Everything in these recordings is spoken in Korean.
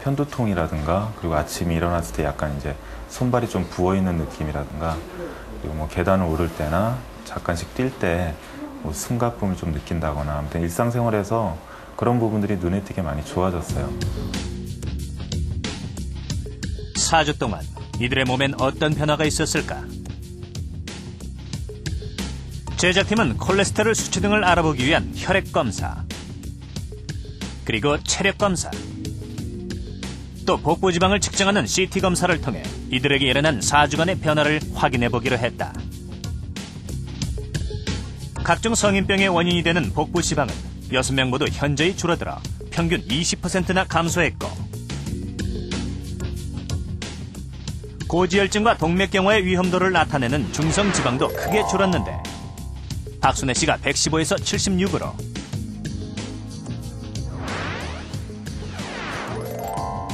편두통이라든가, 그리고 아침에 일어났을 때 약간 이제 손발이 좀 부어있는 느낌이라든가, 그리고 뭐 계단을 오를 때나 잠깐씩 뛸 때 뭐 숨가쁨을 좀 느낀다거나, 아무튼 일상생활에서 그런 부분들이 눈에 띄게 많이 좋아졌어요. 4주 동안 이들의 몸엔 어떤 변화가 있었을까? 제작팀은 콜레스테롤 수치 등을 알아보기 위한 혈액 검사, 그리고 체력 검사, 또 복부 지방을 측정하는 CT 검사를 통해 이들에게 일어난 4주간의 변화를 확인해 보기로 했다. 각종 성인병의 원인이 되는 복부 지방은 6명 모두 현저히 줄어들어 평균 20%나 감소했고, 고지혈증과 동맥경화의 위험도를 나타내는 중성지방도 크게 줄었는데, 박순애 씨가 115에서 76으로,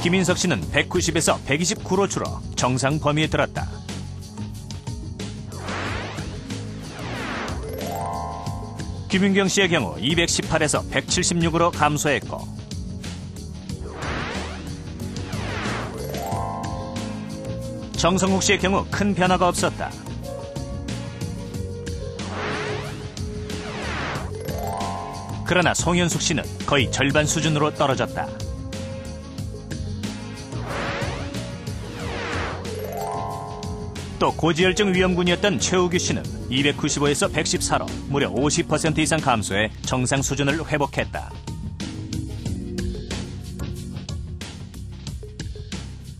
김인석 씨는 190에서 129로 줄어 정상 범위에 들었다. 김윤경 씨의 경우 218에서 176으로 감소했고, 정성욱 씨의 경우 큰 변화가 없었다. 그러나 송현숙 씨는 거의 절반 수준으로 떨어졌다. 또 고지혈증 위험군이었던 최우규 씨는 295에서 114로 무려 50% 이상 감소해 정상 수준을 회복했다.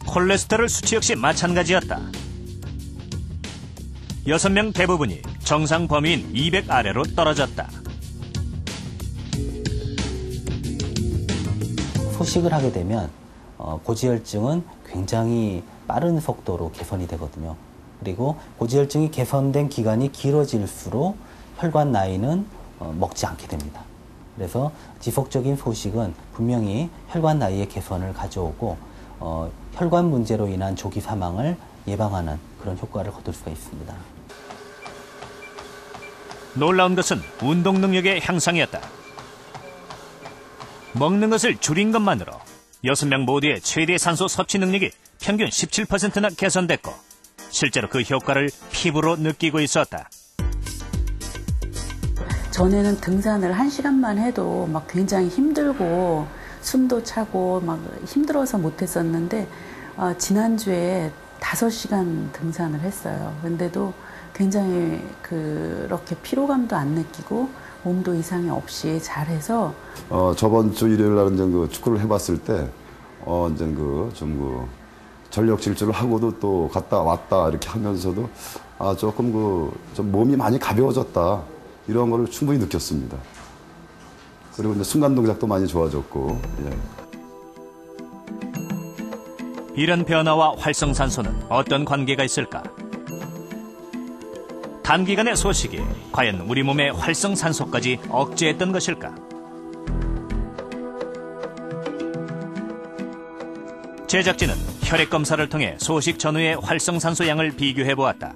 콜레스테롤 수치 역시 마찬가지였다. 6명 대부분이 정상 범위인 200 아래로 떨어졌다. 소식을 하게 되면 고지혈증은 굉장히 빠른 속도로 개선이 되거든요. 그리고 고지혈증이 개선된 기간이 길어질수록 혈관 나이는 먹지 않게 됩니다. 그래서 지속적인 소식은 분명히 혈관 나이의 개선을 가져오고 혈관 문제로 인한 조기 사망을 예방하는 그런 효과를 거둘 수가 있습니다. 놀라운 것은 운동 능력의 향상이었다. 먹는 것을 줄인 것만으로 6명 모두의 최대 산소 섭취 능력이 평균 17%나 개선됐고, 실제로 그 효과를 피부로 느끼고 있었다. 전에는 등산을 1시간만 해도 막 굉장히 힘들고 숨도 차고 막 힘들어서 못했었는데, 지난주에 5시간 등산을 했어요. 근데도 굉장히 그렇게 피로감도 안 느끼고 몸도 이상이 없이 잘해서. 저번 주 일요일 날은 그 축구를 해봤을 때 전력 질주를 하고도 또 갔다 왔다 이렇게 하면서도 조금 좀 몸이 많이 가벼워졌다, 이런 거를 충분히 느꼈습니다. 그리고 이제 순간 동작도 많이 좋아졌고. 예. 이런 변화와 활성산소는 어떤 관계가 있을까? 단기간의 소식이 과연 우리 몸의 활성산소까지 억제했던 것일까? 제작진은 혈액 검사를 통해 소식 전후의 활성산소 양을 비교해보았다.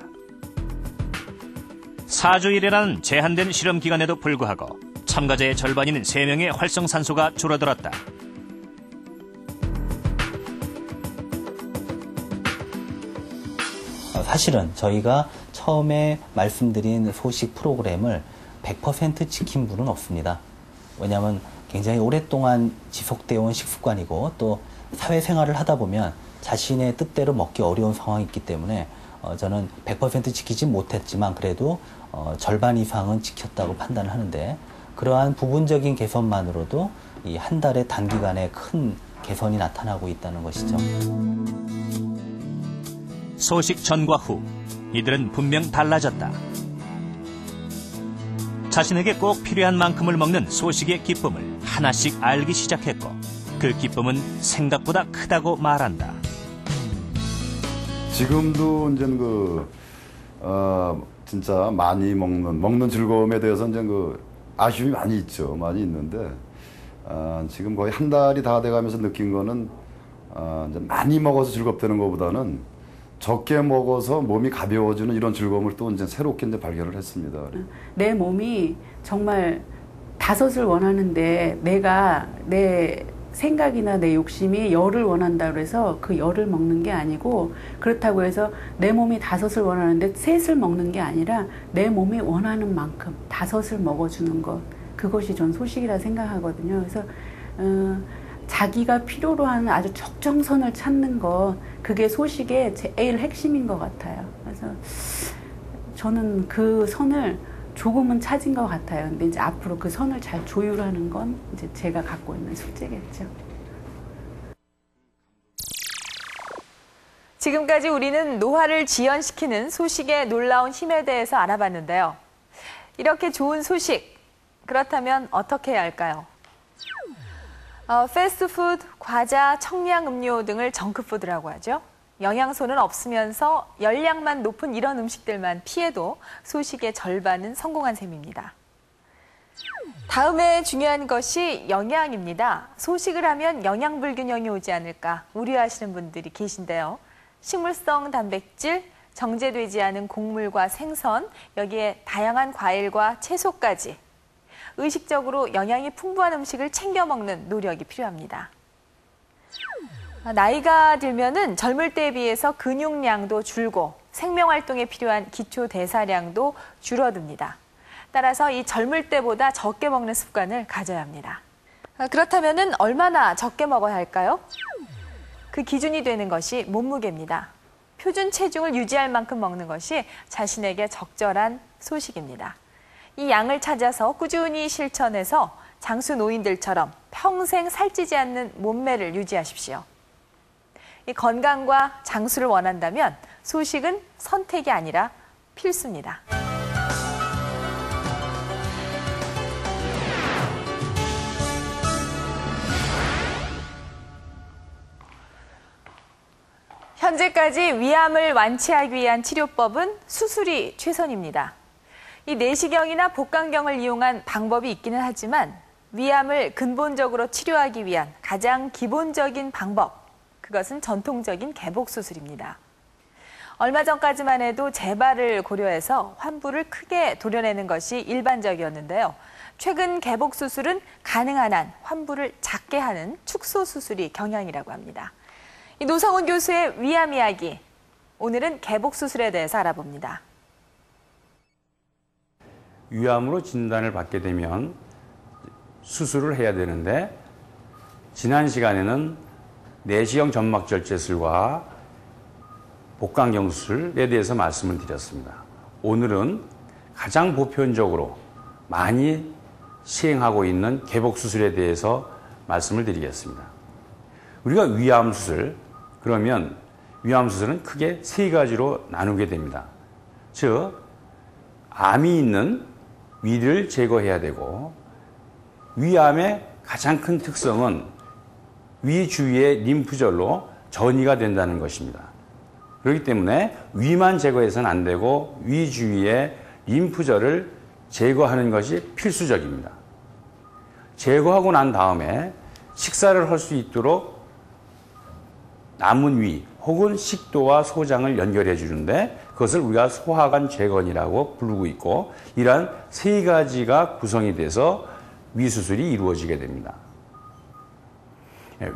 4주일이라는 제한된 실험 기간에도 불구하고 참가자의 절반인 3명의 활성산소가 줄어들었다. 사실은 저희가 처음에 말씀드린 소식 프로그램을 100% 지킨 분은 없습니다. 왜냐하면 굉장히 오랫동안 지속되어 온 식습관이고, 또 사회생활을 하다 보면 자신의 뜻대로 먹기 어려운 상황이 있기 때문에 저는 100% 지키지 못했지만 그래도 절반 이상은 지켰다고 판단을 하는데, 그러한 부분적인 개선만으로도 이 한 달의 단기간에 큰 개선이 나타나고 있다는 것이죠. 소식 전과 후, 이들은 분명 달라졌다. 자신에게 꼭 필요한 만큼을 먹는 소식의 기쁨을 하나씩 알기 시작했고, 그 기쁨은 생각보다 크다고 말한다. 지금도 이제 진짜 많이 먹는 즐거움에 대해서 이제 아쉬움이 많이 있죠. 많이 있는데, 지금 거의 한 달이 다 돼가면서 느낀 거는 이제 많이 먹어서 즐겁다는 것보다는 적게 먹어서 몸이 가벼워지는 이런 즐거움을 또 이제 새롭게 이제 발견을 했습니다. 내 몸이 정말 5을 원하는데 내가 내 생각이나 내 욕심이 열을 원한다 그래서 그 열을 먹는 게 아니고, 그렇다고 해서 내 몸이 5을 원하는데 3을 먹는 게 아니라 내 몸이 원하는 만큼 5을 먹어주는 것, 그것이 전 소식이라 생각하거든요. 그래서 자기가 필요로 하는 아주 적정선을 찾는 것, 그게 소식의 제일 핵심인 것 같아요. 그래서 저는 그 선을 조금은 찾은 것 같아요. 근데 이제 앞으로 그 선을 잘 조율하는 건 이제 제가 갖고 있는 숙제겠죠. 지금까지 우리는 노화를 지연시키는 소식의 놀라운 힘에 대해서 알아봤는데요. 이렇게 좋은 소식, 그렇다면 어떻게 해야 할까요? 패스트푸드, 과자, 청량음료 등을 정크푸드라고 하죠. 영양소는 없으면서 열량만 높은 이런 음식들만 피해도 소식의 절반은 성공한 셈입니다. 다음에 중요한 것이 영양입니다. 소식을 하면 영양 불균형이 오지 않을까 우려하시는 분들이 계신데요. 식물성 단백질, 정제되지 않은 곡물과 생선, 여기에 다양한 과일과 채소까지 의식적으로 영양이 풍부한 음식을 챙겨 먹는 노력이 필요합니다. 나이가 들면은 젊을 때에 비해서 근육량도 줄고 생명활동에 필요한 기초 대사량도 줄어듭니다. 따라서 이 젊을 때보다 적게 먹는 습관을 가져야 합니다. 그렇다면은 얼마나 적게 먹어야 할까요? 그 기준이 되는 것이 몸무게입니다. 표준 체중을 유지할 만큼 먹는 것이 자신에게 적절한 소식입니다. 이 양을 찾아서 꾸준히 실천해서 장수 노인들처럼 평생 살찌지 않는 몸매를 유지하십시오. 이 건강과 장수를 원한다면 소식은 선택이 아니라 필수입니다. 현재까지 위암을 완치하기 위한 치료법은 수술이 최선입니다. 이 내시경이나 복강경을 이용한 방법이 있기는 하지만 위암을 근본적으로 치료하기 위한 가장 기본적인 방법, 그것은 전통적인 개복수술입니다. 얼마 전까지만 해도 재발을 고려해서 환부를 크게 도려내는 것이 일반적이었는데요. 최근 개복수술은 가능한 한 환부를 작게 하는 축소수술이 경향이라고 합니다. 이 노성훈 교수의 위암 이야기, 오늘은 개복수술에 대해서 알아봅니다. 위암으로 진단을 받게 되면 수술을 해야 되는데, 지난 시간에는 내시경 점막절제술과 복강경 수술에 대해서 말씀을 드렸습니다. 오늘은 가장 보편적으로 많이 시행하고 있는 개복수술에 대해서 말씀을 드리겠습니다. 우리가 위암 수술, 그러면 위암 수술은 크게 3가지로 나누게 됩니다. 즉, 암이 있는 위를 제거해야 되고, 위암의 가장 큰 특성은 위 주위의 림프절로 전이가 된다는 것입니다. 그렇기 때문에 위만 제거해서는 안 되고 위 주위의 림프절을 제거하는 것이 필수적입니다. 제거하고 난 다음에 식사를 할 수 있도록 남은 위 혹은 식도와 소장을 연결해 주는데, 그것을 우리가 소화관 재건이라고 부르고 있고, 이러한 3가지가 구성이 돼서 위수술이 이루어지게 됩니다.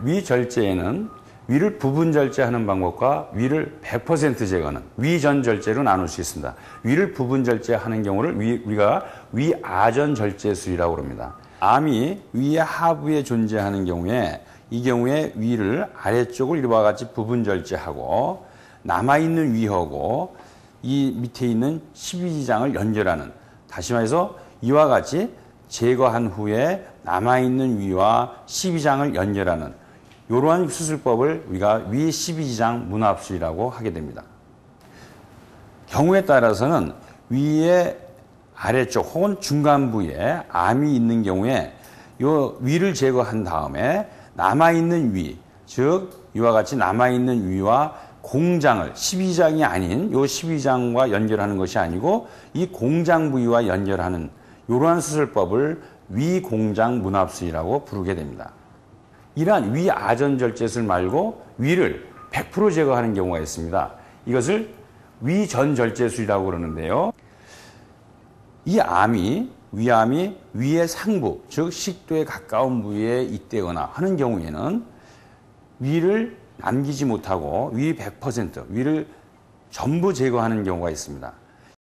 위절제에는 위를 부분 절제하는 방법과 위를 100% 제거하는 위전 절제로 나눌 수 있습니다. 위를 부분 절제하는 경우를 우리가 위아전 절제술이라고 합니다. 암이 위의 하부에 존재하는 경우에, 이 경우에 위를 아래쪽을 이와 같이 부분 절제하고 남아있는 위하고 이 밑에 있는 12지장을 연결하는, 다시 말해서 이와 같이 제거한 후에 남아있는 위와 12지장을 연결하는 이러한 수술법을 우리가 위 12지장 문합술이라고 하게 됩니다. 경우에 따라서는 위의 아래쪽 혹은 중간 부위에 암이 있는 경우에 이 위를 제거한 다음에 남아있는 위, 즉 이와 같이 남아있는 위와 공장을, 12지장이 아닌 이 12지장과 연결하는 것이 아니고 이 공장 부위와 연결하는 이러한 수술법을 위공장 문합술이라고 부르게 됩니다. 이러한 위아전절제술 말고 위를 100% 제거하는 경우가 있습니다. 이것을 위전절제술이라고 그러는데요. 이 암이 위암이 위의 상부, 즉 식도에 가까운 부위에 있대거나 하는 경우에는 위를 남기지 못하고 위 100%, 위를 전부 제거하는 경우가 있습니다.